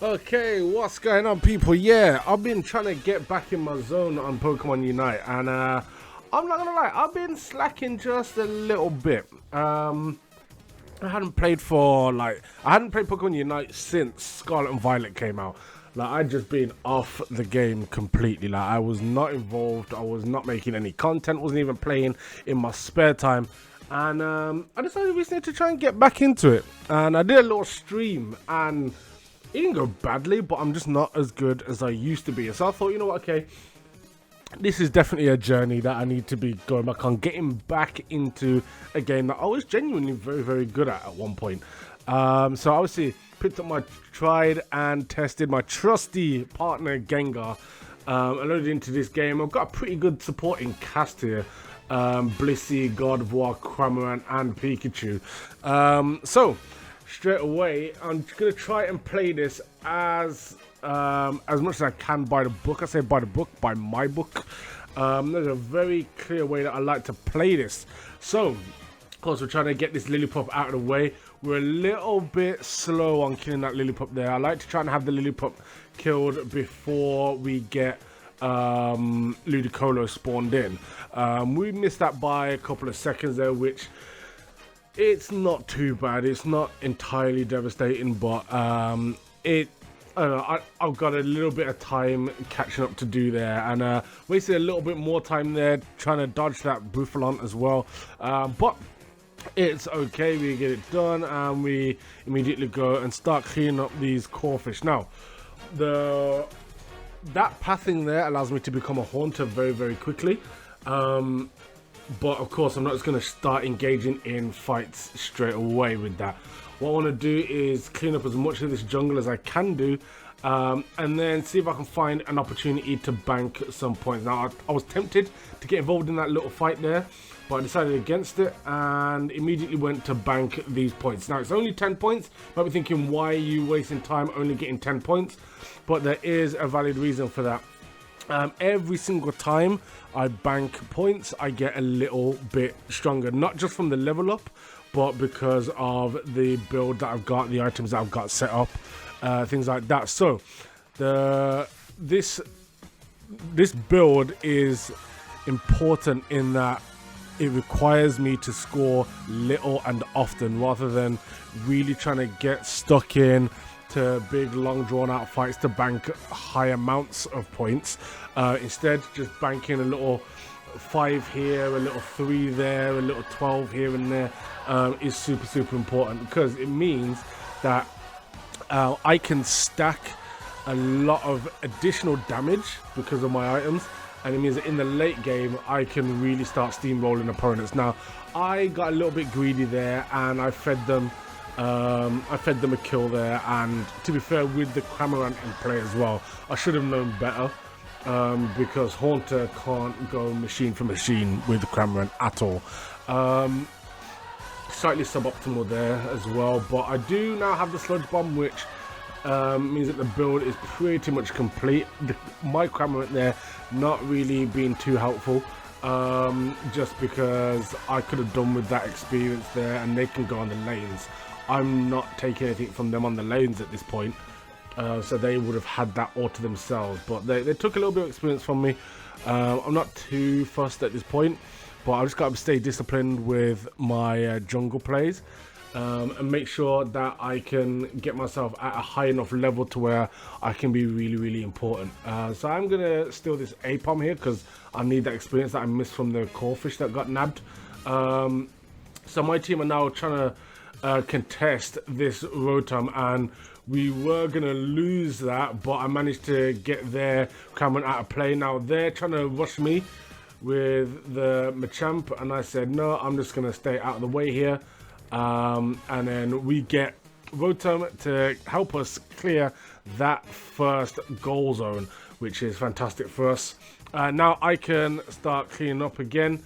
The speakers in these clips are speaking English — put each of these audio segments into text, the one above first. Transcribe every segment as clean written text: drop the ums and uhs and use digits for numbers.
Okay, what's going on, people? Yeah, I've been trying to get back in my zone on Pokemon Unite, and I'm not gonna lie, I've been slacking just a little bit. I hadn't played Pokemon Unite since Scarlet and Violet came out. Like, I'd just been off the game completely. Like, I was not involved, I was not making any content, wasn't even playing in my spare time. And I decided recently to try and get back into it. And I did a little stream, and it didn't go badly, but I'm just not as good as I used to be. So I thought, you know what, okay, this is definitely a journey that I need to be going back on, getting back into a game that I was genuinely very, very good at one point. So obviously picked up my tried and tested, my trusty partner Gengar, and loaded into this game. I've got a pretty good supporting cast here. Blissey, God of War, Cramorant, and Pikachu. So straight away, I'm gonna try and play this as much as I can by the book. I say by the book, by my book. There's a very clear way that I like to play this. So, of course, we're trying to get this Lillipup out of the way. We're a little bit slow on killing that Lillipup there. I like to try and have the Lillipup killed before we get Ludicolo spawned in. We missed that by a couple of seconds there, which it's not too bad. It's not entirely devastating, but I've got a little bit of time catching up to do there, and wasted a little bit more time there trying to dodge that Bouffalon as well. But it's okay, we get it done, and we immediately go and start cleaning up these Corphish. Now, that pathing there allows me to become a Haunter very, very quickly. But of course, I'm not just going to start engaging in fights straight away with that. What I want to do is clean up as much of this jungle as I can do, and then see if I can find an opportunity to bank some points. Now, I was tempted to get involved in that little fight there, but I decided against it and immediately went to bank these points. Now, it's only 10 points. You might be thinking, why are you wasting time only getting 10 points? But there is a valid reason for that. Every single time I bank points, I get a little bit stronger, not just from the level up, but because of the build that I've got, the items that I've got set up, things like that. So this build is important in that it requires me to score little and often, rather than really trying to get stuck in to big, long, drawn-out fights to bank high amounts of points. Instead, just banking a little 5 here, a little 3 there, a little 12 here and there is super, super important, because it means that I can stack a lot of additional damage because of my items, and it means that in the late game I can really start steamrolling opponents. Now, I got a little bit greedy there, and I fed them a kill there, and to be fair, with the Cramorant in play as well, I should have known better, because Haunter can't go machine for machine with the Cramorant at all. Slightly suboptimal there as well, but I do now have the Sludge Bomb, which means that the build is pretty much complete. My Cramorant there not really being too helpful, just because I could have done with that experience there, and they can go on the lanes. I'm not taking anything from them on the lanes at this point, so they would have had that all to themselves, but they took a little bit of experience from me. I'm not too fussed at this point, but I've just got to stay disciplined with my jungle plays, and make sure that I can get myself at a high enough level to where I can be really, really important. So I'm going to steal this Apom here, because I need that experience that I missed from the Corphish that got nabbed. So my team are now trying to contest this Rotom, and we were gonna lose that, but I managed to get their Cramorant out of play. Now they're trying to rush me with the Machamp, and I said no, I'm just gonna stay out of the way here, and then we get Rotom to help us clear that first goal zone, which is fantastic for us. Now I can start cleaning up again,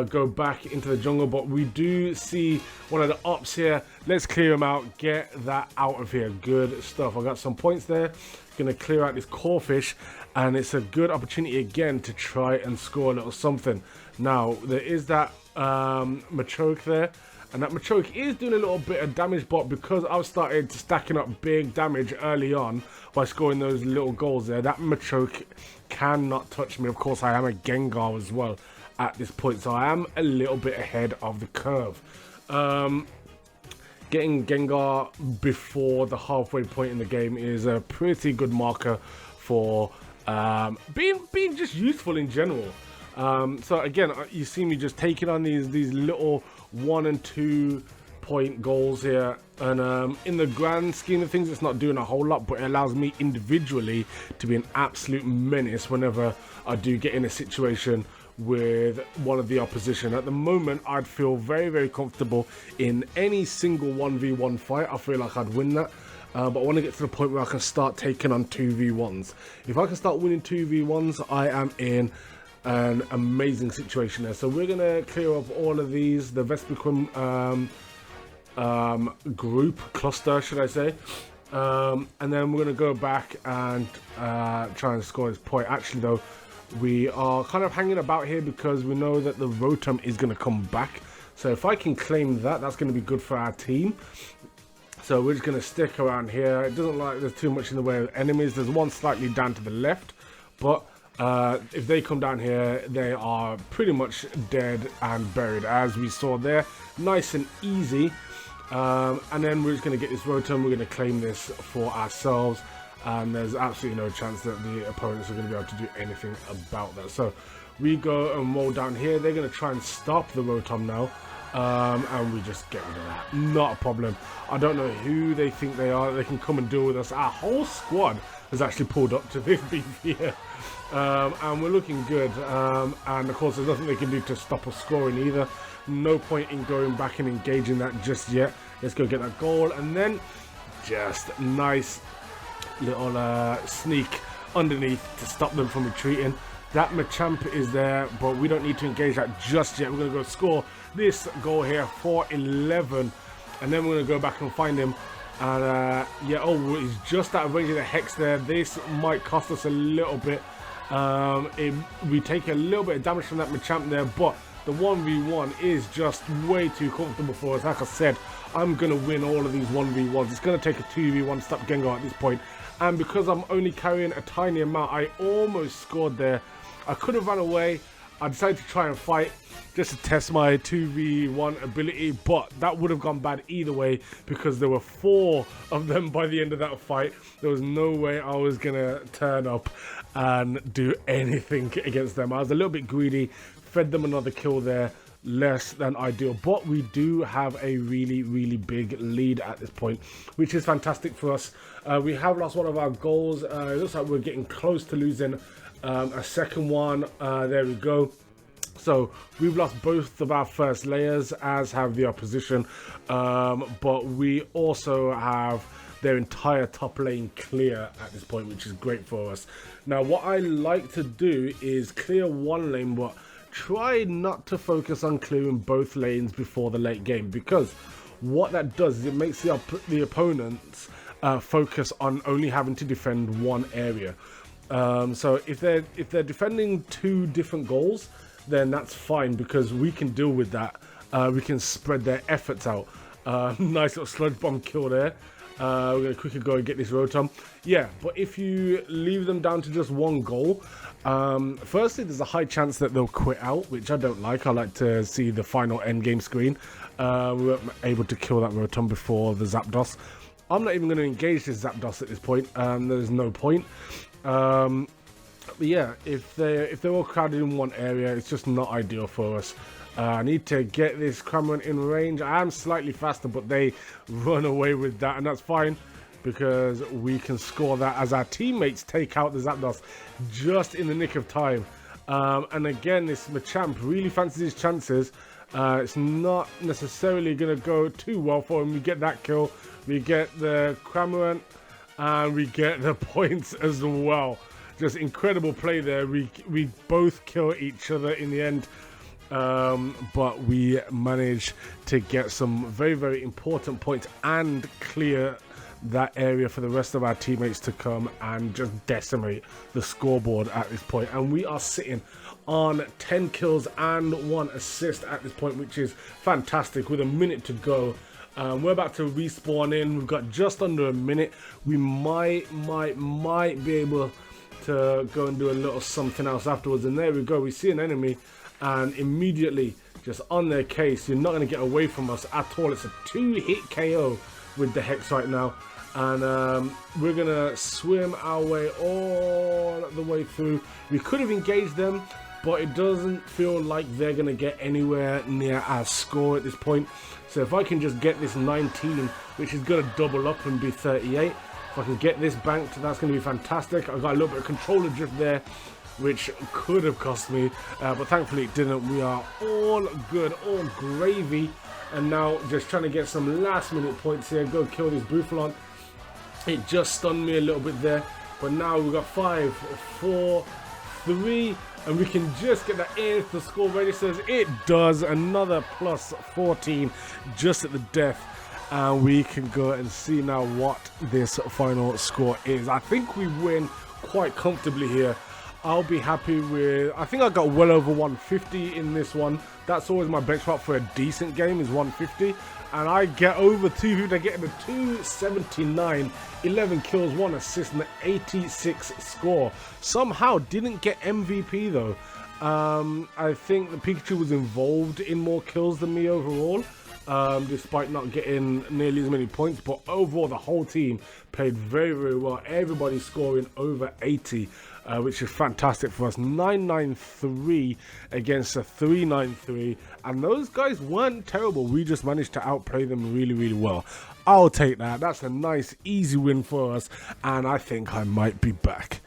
go back into the jungle, but we do see one of the ops here. Let's clear him out, get that out of here. Good stuff. I got some points there. Gonna clear out this Corphish, and it's a good opportunity again to try and score a little something. Now there is that Machoke there, And that Machoke is doing a little bit of damage, but because I've started stacking up big damage early on by scoring those little goals there, that Machoke cannot touch me. Of course, I am a Gengar as well at this point, so I am a little bit ahead of the curve. Getting Gengar before the halfway point in the game is a pretty good marker for being just useful in general. So again, you see me just taking on these little 1 and 2 point goals here, and in the grand scheme of things, it's not doing a whole lot, but it allows me individually to be an absolute menace whenever I do get in a situation with one of the opposition. At the moment, I'd feel very, very comfortable in any single 1v1 fight. I feel like I'd win that. But I want to get to the point where I can start taking on 2v1s. If I can start winning 2v1s, I am in an amazing situation there. So we're going to clear up all of these, the Vespiquen group, cluster, should I say. And then we're going to go back and try and score this point. Actually, though, we are kind of hanging about here because we know that the Rotom is going to come back. So if I can claim that, that's going to be good for our team. So we're just going to stick around here. It doesn't look like there's too much in the way of enemies. There's one slightly down to the left, but if they come down here, they are pretty much dead and buried, as we saw there. Nice and easy. And then we're just going to get this Rotom. We're going to claim this for ourselves. And there's absolutely no chance that the opponents are going to be able to do anything about that. So we go and roll down here. They're going to try and stop the Rotom now. And we just get rid of that. Not a problem. I don't know who they think they are. They can come and deal with us. Our whole squad has actually pulled up to this beef here. And we're looking good. And of course, there's nothing they can do to stop us scoring either. No point in going back and engaging that just yet. Let's go get that goal. And then just nice little sneak underneath to stop them from retreating. That Machamp is there, but we don't need to engage that just yet. We're going to go score this goal here for 11, and then we're going to go back and find him. And yeah, oh, he's just out of range of the Hex there. This might cost us a little bit. We take a little bit of damage from that Machamp there, but the 1v1 is just way too comfortable for us. Like I said, I'm going to win all of these 1v1s. It's going to take a 2v1 to stop Gengar at this point. And because I'm only carrying a tiny amount, I almost scored there. I could have run away. I decided to try and fight just to test my 2v1 ability, but that would have gone bad either way because there were 4 of them by the end of that fight. There was no way I was going to turn up and do anything against them. I was a little bit greedy, fed them another kill there. Less than ideal, but we do have a really, really big lead at this point, which is fantastic for us. We have lost one of our goals. It looks like we're getting close to losing a second one. There we go. So we've lost both of our first layers, as have the opposition, but we also have their entire top lane clear at this point, which is great for us. Now what I like to do is clear one lane, but try not to focus on clearing both lanes before the late game, because what that does is it makes the opponents focus on only having to defend one area. So if they're defending 2 different goals, then that's fine because we can deal with that. We can spread their efforts out. Nice little sludge bomb kill there. We're going to quickly go and get this Rotom. Yeah, but if you leave them down to just one goal, firstly, there's a high chance that they'll quit out, which I don't like. I like to see the final end game screen. We weren't able to kill that Rotom before the Zapdos. I'm not even going to engage this Zapdos at this point. There's no point. But yeah, if they're all crowded in one area, it's just not ideal for us. I need to get this Cramorant in range. I am slightly faster, but they run away with that, and that's fine because we can score that as our teammates take out the Zapdos just in the nick of time. And again, this Machamp really fancies his chances. It's not necessarily going to go too well for him. We get that kill, we get the Cramorant, and we get the points as well. Just incredible play there. We both kill each other in the end. But we managed to get some very, very important points and clear that area for the rest of our teammates to come and just decimate the scoreboard at this point. And we are sitting on 10 kills and 1 assist at this point, which is fantastic with a minute to go. We're about to respawn in. We've got just under a minute. We might be able to go and do a little something else afterwards. And there we go. We see an enemy and immediately just on their case. You're not going to get away from us at all. It's a 2-hit KO with the Hex right now. And we're going to swim our way all the way through. We could have engaged them, but it doesn't feel like they're going to get anywhere near our score at this point. So if I can just get this 19, which is going to double up and be 38, if I can get this banked, that's going to be fantastic. I got a little bit of controller drift there, which could have cost me, but thankfully it didn't. We are all good, all gravy. And now just trying to get some last minute points here. Go kill this Bouffalon. It just stunned me a little bit there, but now we've got 5, 4, 3, and we can just get that in if the score registers. It does. Another plus 14 just at the death, and we can go and see now what this final score is. I think we win quite comfortably here. I'll be happy with, I think I got well over 150 in this one. That's always my benchmark for a decent game, is 150. And I get over 250, I get the 279, 11 kills, 1 assist, and an 86 score. Somehow didn't get MVP though. I think the Pikachu was involved in more kills than me overall, despite not getting nearly as many points. But overall, the whole team played very, very well. Everybody scoring over 80. Which is fantastic for us. 993 against a 393, and those guys weren't terrible. We just managed to outplay them really, really well. I'll take that. That's a nice, easy win for us, and I think I might be back.